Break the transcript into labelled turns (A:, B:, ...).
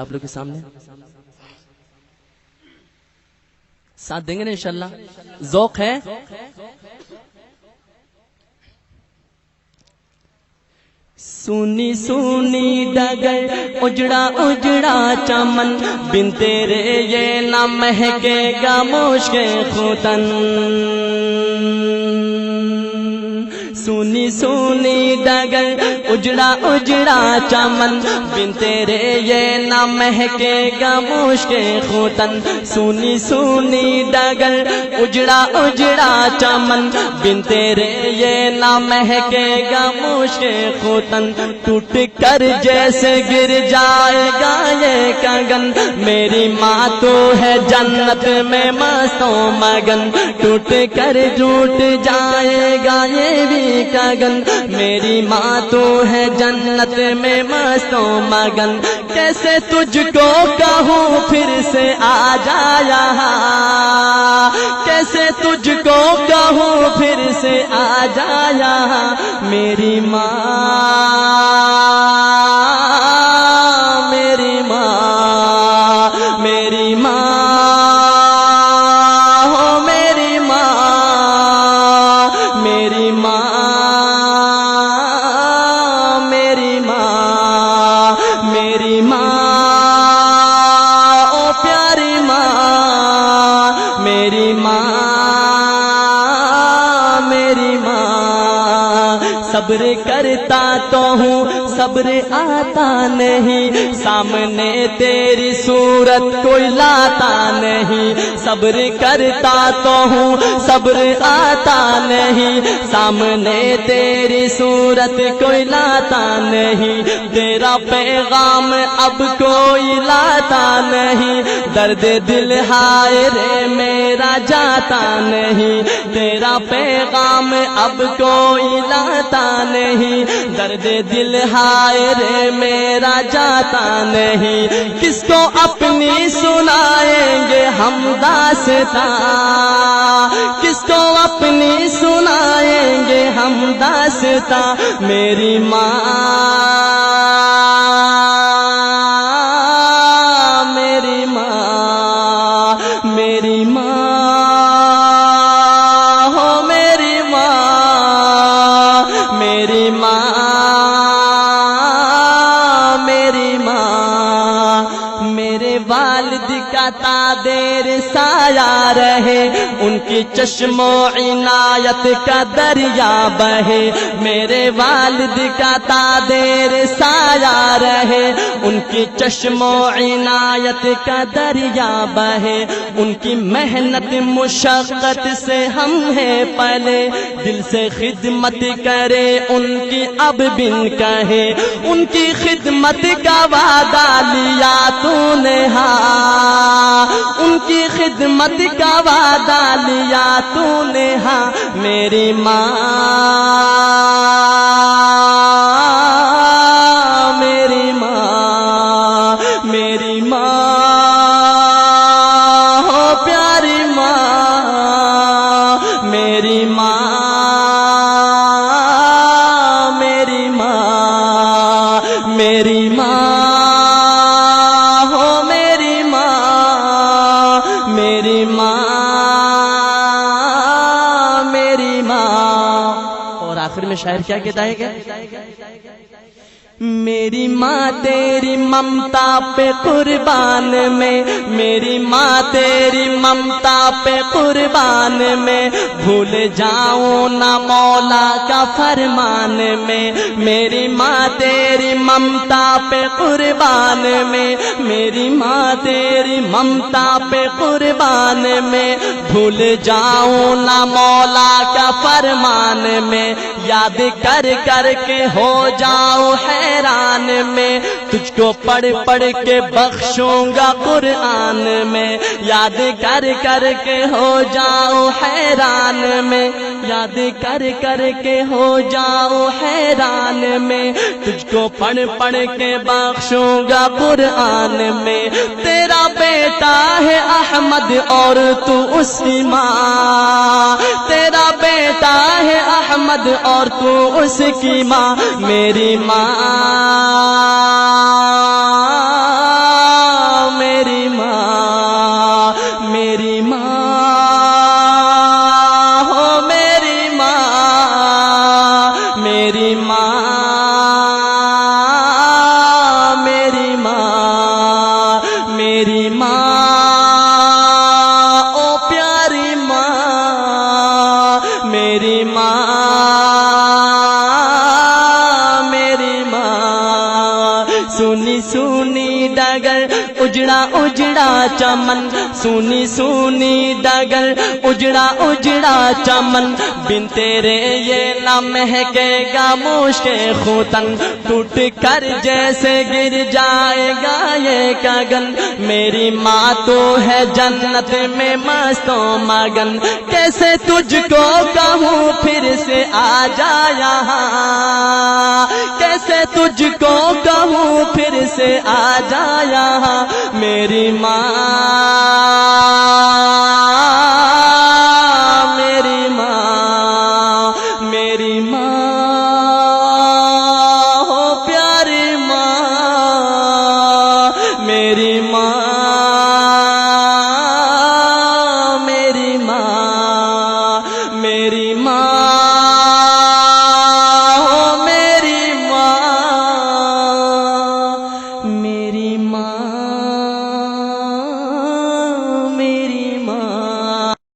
A: آپ لوگ کے سامنے ساتھ دیں گے نا انشاءاللہ؟ ذوق ہے؟ سونی سونی ڈگر اجڑا اجڑا چمن بن تیرے یہ نہ مہکے گا مشک ختن سونی سونی ڈگر اجڑا اجڑا چمن بن تیرے یہ نہ مہکے گا مشک ختن سونی سونی ڈگر اجڑا اجڑا چمن بن تیرے یہ نہ مہکے گا مشک ختن ٹوٹ کر جیسے گر جائے گا یہ کگن میری ماں تو ہے جنت میں مست و مگن ٹوٹ کر ٹوٹ جائے گا یہ بھی کگن میری ماں تو ہے جنت میں مست و مگن کیسے تجھ کو کہوں پھر سے آ جا یہاں کیسے تجھ کو کہوں پھر سے آ جا یہاں میری ماں میری ماں میری ماں ہو میری ماں میری ماں میری ماں میری ماں او پیاری ماں میری ماں میری ماں صبر کرتا تو ہوں صبر آتا نہیں سامنے تیری صورت کوئی لاتا نہیں صبر کرتا تو ہوں صبر آتا نہیں سامنے تیری صورت کوئی لاتا نہیں تیرا پیغام اب کوئی لاتا نہیں درد دل ہائے رے میرا جاتا نہیں تیرا پیغام اب کوئی لاتا نہیں درد دل ہائے رے میرا جاتا نہیں کس کو اپنی سنائیں گے ہم داستاں کس کو اپنی سنائیں گے ہم داستاں میری ماں میری ماں میری ماں ہو میری ماں میری ماں میری ماں میرے والد کا تادیر سایہ رہے ان کی چشم و عنایت کا دریا بہے میرے والد کا تادیر سایہ رہے ان کی چشم و عنایت کا دریا بہے ان کی محنت مشقت سے ہم ہیں پلے دل سے خدمت کرے ان کی اب بن کہے ان کی خدمت کا وعدہ لیا تو نے ہاں ان کی خدمت کا وعدہ لیا تو نے ہاں میری ماں میری ماں میری ماں ہو پیاری ماں میری ماں میری ماں میری ماں ہو میری ماں میری ماں میری ماں اور آخر میں شاعر کیا کہتا ہے کہ میری ماں تیری ممتا پہ قربان میں میری ماں تیری ممتا پہ قربان میں بھول جاؤں نہ مولا کا فرمان میں میری ماں تیری ممتا پہ قربان میں میری ماں تیری ممتا پہ قربان میں بھول جاؤں نہ مولا کا فرمان میں یاد کر کر کے ہو جاؤ حیران میں تجھ کو پڑھ پڑھ کے بخشوں گا قرآن میں یاد کر کر کے ہو جاؤ حیران میں یاد کر کر کے ہو جاؤ حیران میں تجھ کو پڑھ پڑھ کے بخشوں گا قرآن میں تیرا بیٹا ہے احمد اور تو اس کی ماں تیرا بیٹا ہے احمد اور تو اس کی ماں میری ماں ڈگر اجڑا اجڑا چمن سونی سونی ڈگر اجڑا اجڑا چمن بن تیرے یہ نہ مہکے گا مشک خوتن ٹوٹ کر جیسے گر جائے گا یہ گگن میری ماں تو ہے جنت میں مست و مگن کیسے تجھ کو کہوں پھر سے آ جا یہاں کیسے تجھ کو کہوں پھر سے آ جا یہاں میری ماں